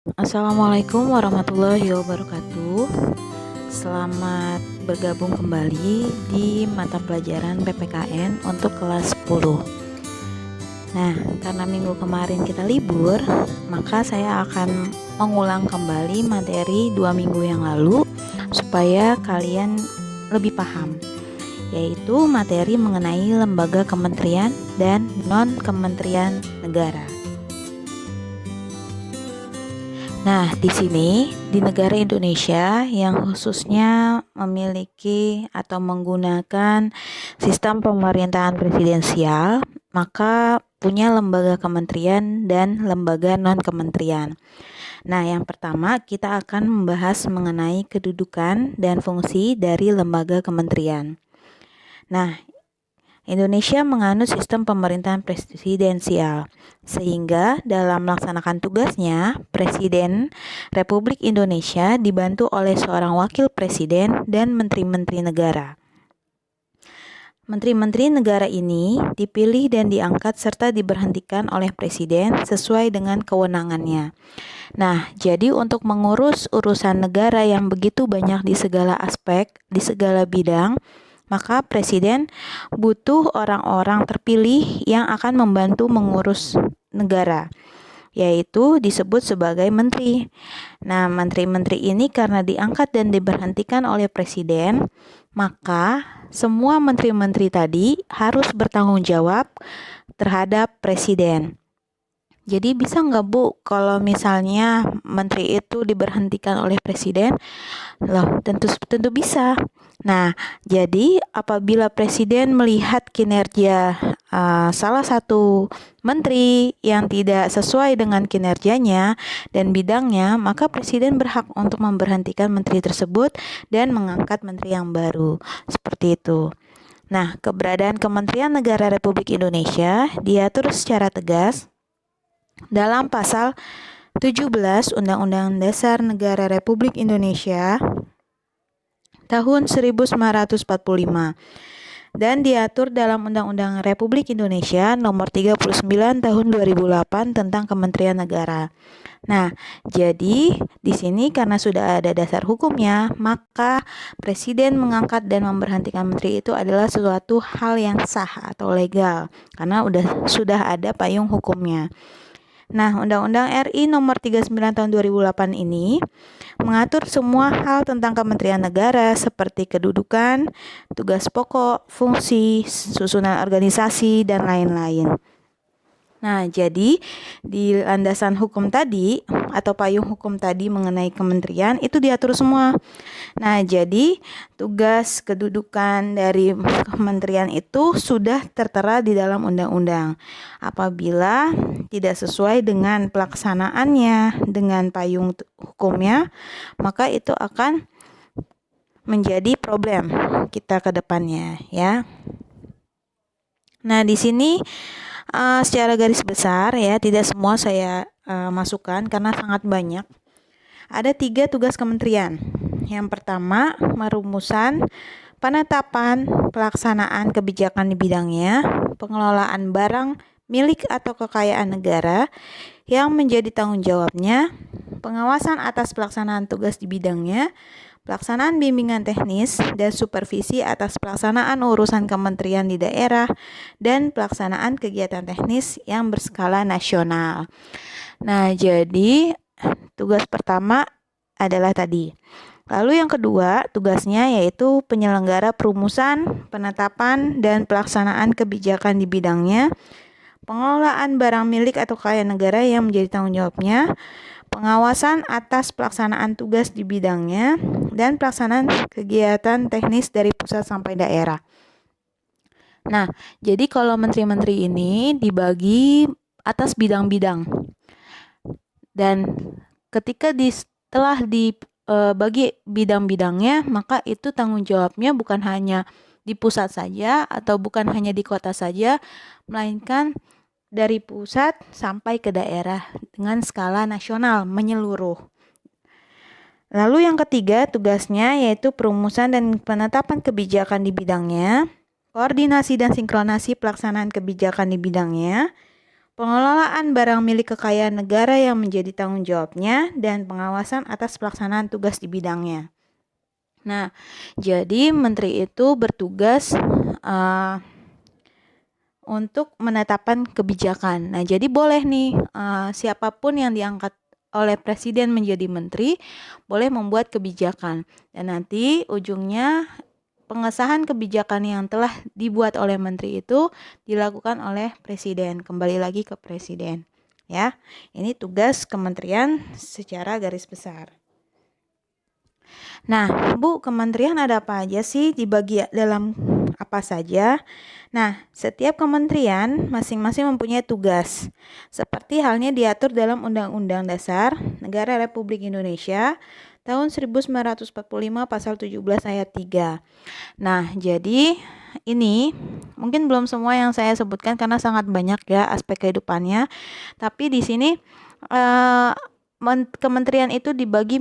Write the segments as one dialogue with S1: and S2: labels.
S1: Assalamualaikum warahmatullahi wabarakatuh. Selamat bergabung kembali di mata pelajaran PPKN untuk kelas 10. Nah, karena minggu kemarin kita libur, maka saya akan mengulang kembali materi 2 minggu yang lalu supaya kalian lebih paham, yaitu materi mengenai lembaga kementerian dan non-kementerian negara. Nah, di sini di negara Indonesia yang khususnya memiliki atau menggunakan sistem pemerintahan presidensial, maka punya lembaga kementerian dan lembaga non-kementerian. Nah, yang pertama kita akan membahas mengenai kedudukan dan fungsi dari lembaga kementerian. Nah, Indonesia menganut sistem pemerintahan presidensial, sehingga dalam melaksanakan tugasnya, Presiden Republik Indonesia dibantu oleh seorang wakil presiden dan menteri-menteri negara. Menteri-menteri negara ini dipilih dan diangkat serta diberhentikan oleh presiden sesuai dengan kewenangannya. Nah, jadi untuk mengurus urusan negara yang begitu banyak di segala aspek, di segala bidang, maka presiden butuh orang-orang terpilih yang akan membantu mengurus negara, yaitu disebut sebagai menteri. Nah, menteri-menteri ini karena diangkat dan diberhentikan oleh presiden, maka semua menteri-menteri tadi harus bertanggung jawab terhadap presiden. Jadi bisa nggak Bu, kalau misalnya menteri itu diberhentikan oleh presiden? Loh, tentu bisa. Nah, jadi apabila presiden melihat kinerja salah satu menteri yang tidak sesuai dengan kinerjanya dan bidangnya, maka presiden berhak untuk memberhentikan menteri tersebut dan mengangkat menteri yang baru. Seperti itu. Nah, keberadaan Kementerian Negara Republik Indonesia diatur secara tegas dalam pasal 17 Undang-Undang Dasar Negara Republik Indonesia tahun 1945 dan diatur dalam Undang-Undang Republik Indonesia nomor 39 tahun 2008 tentang Kementerian Negara. Nah, jadi di sini karena sudah ada dasar hukumnya, maka presiden mengangkat dan memberhentikan menteri itu adalah suatu hal yang sah atau legal karena sudah ada payung hukumnya. Nah, Undang-Undang RI nomor 39 tahun 2008 ini mengatur semua hal tentang Kementerian Negara seperti kedudukan, tugas pokok, fungsi, susunan organisasi, dan lain-lain. Nah, jadi di landasan hukum tadi atau payung hukum tadi mengenai kementerian itu diatur semua. Nah, jadi tugas kedudukan dari kementerian itu sudah tertera di dalam undang-undang. Apabila tidak sesuai dengan pelaksanaannya dengan payung hukumnya, maka itu akan menjadi problem kita ke depannya, ya. Nah, di sini secara garis besar ya, tidak semua saya masukkan karena sangat banyak. Ada 3 tugas kementerian. Yang pertama, merumusan, penetapan, pelaksanaan kebijakan di bidangnya, pengelolaan barang milik atau kekayaan negara yang menjadi tanggung jawabnya, pengawasan atas pelaksanaan tugas di bidangnya, pelaksanaan bimbingan teknis dan supervisi atas pelaksanaan urusan kementerian di daerah, dan pelaksanaan kegiatan teknis yang berskala nasional. Nah, jadi tugas pertama adalah tadi. Lalu yang kedua, tugasnya yaitu penyelenggara perumusan, penetapan, dan pelaksanaan kebijakan di bidangnya, pengelolaan barang milik atau kekayaan negara yang menjadi tanggung jawabnya, pengawasan atas pelaksanaan tugas di bidangnya, dan pelaksanaan kegiatan teknis dari pusat sampai daerah. Nah, jadi kalau menteri-menteri ini dibagi atas bidang-bidang. Dan ketika setelah dibagi bidang-bidangnya, maka itu tanggung jawabnya bukan hanya di pusat saja atau bukan hanya di kota saja, melainkan dari pusat sampai ke daerah dengan skala nasional menyeluruh. Lalu yang ketiga tugasnya yaitu perumusan dan penetapan kebijakan di bidangnya, koordinasi dan sinkronasi pelaksanaan kebijakan di bidangnya, pengelolaan barang milik kekayaan negara yang menjadi tanggung jawabnya, dan pengawasan atas pelaksanaan tugas di bidangnya. Nah, jadi menteri itu bertugas untuk menetapkan kebijakan. Nah, jadi boleh nih siapapun yang diangkat oleh presiden menjadi menteri boleh membuat kebijakan, dan nanti ujungnya pengesahan kebijakan yang telah dibuat oleh menteri itu dilakukan oleh presiden, kembali lagi ke presiden. Ya, ini tugas kementerian secara garis besar. Nah, Bu, kementerian ada apa aja sih, dibagi dalam apa saja? Nah, setiap kementerian masing-masing mempunyai tugas, seperti halnya diatur dalam Undang-Undang Dasar Negara Republik Indonesia tahun 1945 pasal 17 ayat 3. Nah, jadi ini mungkin belum semua yang saya sebutkan karena sangat banyak ya aspek kehidupannya. Tapi di sini kementerian itu dibagi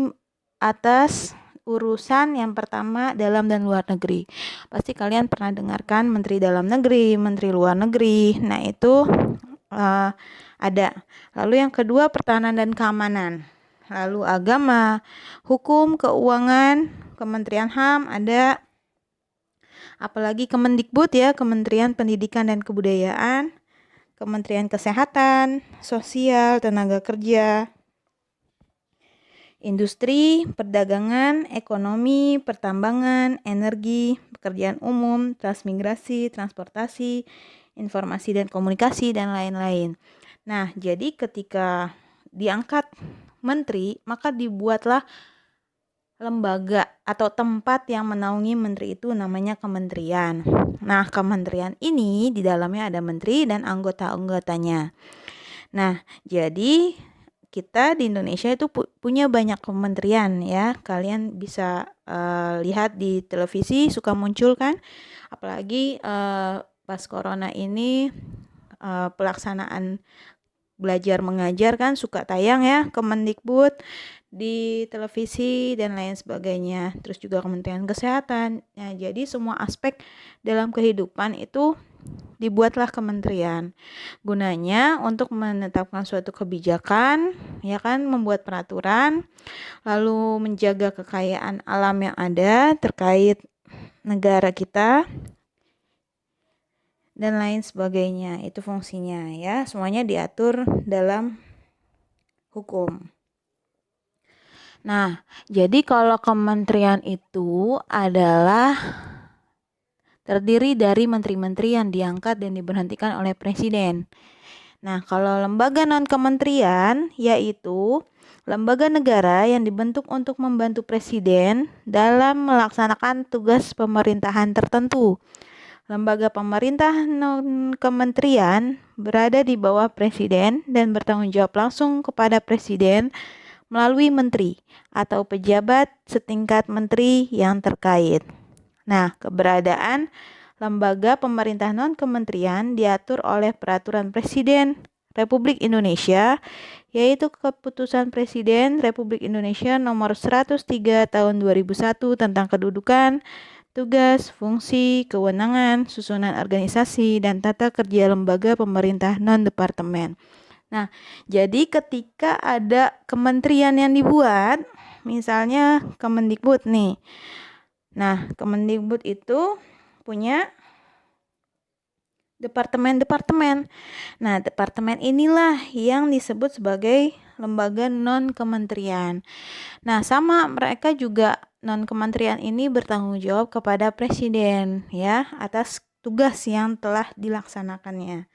S1: atas urusan yang pertama, dalam dan luar negeri. Pasti kalian pernah dengarkan Menteri Dalam Negeri, Menteri Luar Negeri. Nah, itu ada. Lalu yang kedua, pertahanan dan keamanan. Lalu agama, hukum, keuangan, Kementerian HAM ada. Apalagi Kemendikbud ya, Kementerian Pendidikan dan Kebudayaan, Kementerian Kesehatan, Sosial, Tenaga Kerja, Industri, Perdagangan, Ekonomi, Pertambangan, Energi, Pekerjaan Umum, Transmigrasi, Transportasi, Informasi dan Komunikasi, dan lain-lain. Nah, jadi ketika diangkat menteri, maka dibuatlah lembaga atau tempat yang menaungi menteri itu namanya kementerian. Nah, kementerian ini di dalamnya ada menteri dan anggota-anggotanya. Nah, jadi kita di Indonesia itu punya banyak kementerian ya. Kalian bisa lihat di televisi suka muncul kan. Apalagi pas corona ini pelaksanaan belajar mengajar kan suka tayang ya Kemendikbud di televisi dan lain sebagainya. Terus juga Kementerian Kesehatan. Nah, jadi semua aspek dalam kehidupan itu dibuatlah kementerian. Gunanya untuk menetapkan suatu kebijakan, ya kan, membuat peraturan, lalu menjaga kekayaan alam yang ada terkait negara kita, dan lain sebagainya. Itu fungsinya ya. Semuanya diatur dalam hukum. Nah, jadi kalau kementerian itu adalah terdiri dari menteri-menteri yang diangkat dan diberhentikan oleh presiden. Nah, kalau lembaga non-kementerian yaitu lembaga negara yang dibentuk untuk membantu presiden dalam melaksanakan tugas pemerintahan tertentu. Lembaga pemerintah non-kementerian berada di bawah presiden dan bertanggung jawab langsung kepada presiden melalui menteri atau pejabat setingkat menteri yang terkait. Nah, keberadaan lembaga pemerintah non-kementerian diatur oleh Peraturan Presiden Republik Indonesia, yaitu Keputusan Presiden Republik Indonesia Nomor 103 Tahun 2001 tentang kedudukan, tugas, fungsi, kewenangan, susunan organisasi, dan tata kerja lembaga pemerintah non-departemen. Nah, jadi ketika ada kementerian yang dibuat, misalnya Kemendikbud nih. Nah, Kemendikbud itu punya departemen-departemen. Nah, departemen inilah yang disebut sebagai lembaga non-kementerian. Nah, sama mereka juga non-kementerian ini bertanggung jawab kepada presiden ya atas tugas yang telah dilaksanakannya.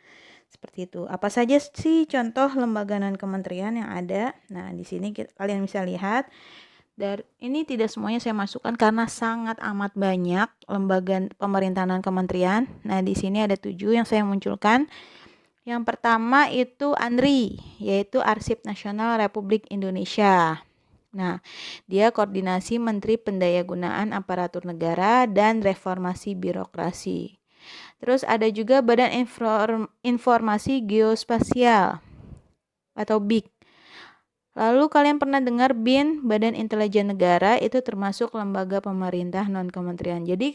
S1: Seperti itu. Apa saja sih contoh lembaga non-kementerian yang ada? Nah, di sini kalian bisa lihat. Ini tidak semuanya saya masukkan karena sangat amat banyak lembaga pemerintahan non-kementerian. Nah, di sini ada 7 yang saya munculkan. Yang pertama itu ANRI, yaitu Arsip Nasional Republik Indonesia. Nah, dia koordinasi Menteri Pendayagunaan Aparatur Negara dan Reformasi Birokrasi. Terus ada juga Badan Informasi Geospasial atau BIG. Lalu kalian pernah dengar BIN, Badan Intelijen Negara, itu termasuk lembaga pemerintah non-kementerian. Jadi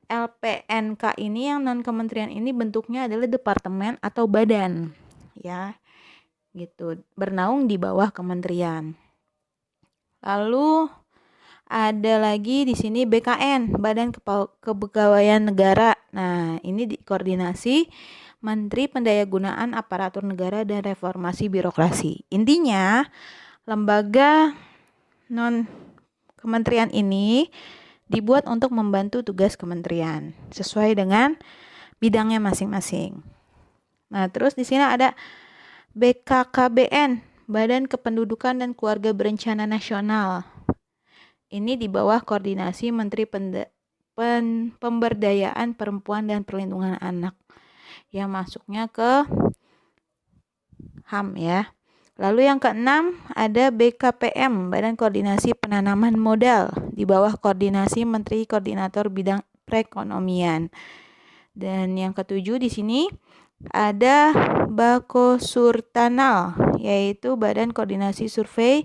S1: LPNK ini yang non-kementerian ini bentuknya adalah departemen atau badan ya, gitu, bernaung di bawah kementerian. Lalu ada lagi di sini BKN, Badan Kepegawaian Negara. Nah, ini koordinasi Menteri Pendayagunaan Aparatur Negara dan Reformasi Birokrasi. Intinya, lembaga non kementerian ini dibuat untuk membantu tugas kementerian sesuai dengan bidangnya masing-masing. Nah, terus di sini ada BKKBN, Badan Kependudukan dan Keluarga Berencana Nasional. Ini di bawah koordinasi Menteri Pemberdayaan Perempuan dan Perlindungan Anak, yang masuknya ke HAM ya. Lalu yang keenam ada BKPM, Badan Koordinasi Penanaman Modal, di bawah koordinasi Menteri Koordinator Bidang Perekonomian. Dan yang ketujuh di sini ada Bakosurtanal, yaitu Badan Koordinasi Survei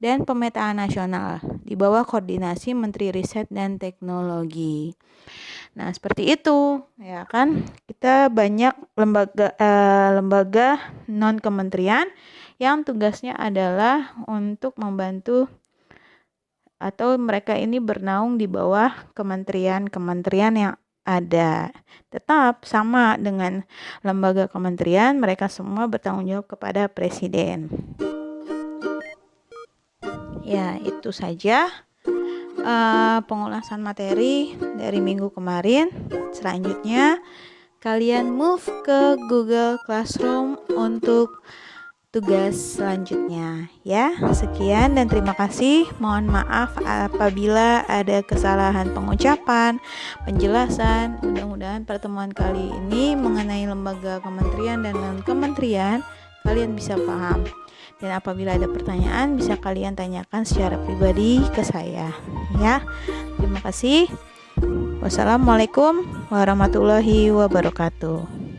S1: dan Pemetaan Nasional, di bawah koordinasi Menteri Riset dan Teknologi. Nah, seperti itu ya kan. Kita banyak lembaga non kementerian yang tugasnya adalah untuk membantu atau mereka ini bernaung di bawah kementerian-kementerian yang ada. Tetap sama dengan lembaga kementerian, mereka semua bertanggung jawab kepada presiden. Ya, itu saja pengulasan materi dari minggu kemarin. Selanjutnya kalian move ke Google Classroom untuk tugas selanjutnya ya. Sekian dan terima kasih. Mohon maaf apabila ada kesalahan pengucapan, penjelasan. Mudah-mudahan pertemuan kali ini mengenai lembaga kementerian dan non-kementerian kalian bisa paham. Dan apabila ada pertanyaan bisa kalian tanyakan secara pribadi ke saya ya. Terima kasih. Wassalamualaikum warahmatullahi wabarakatuh.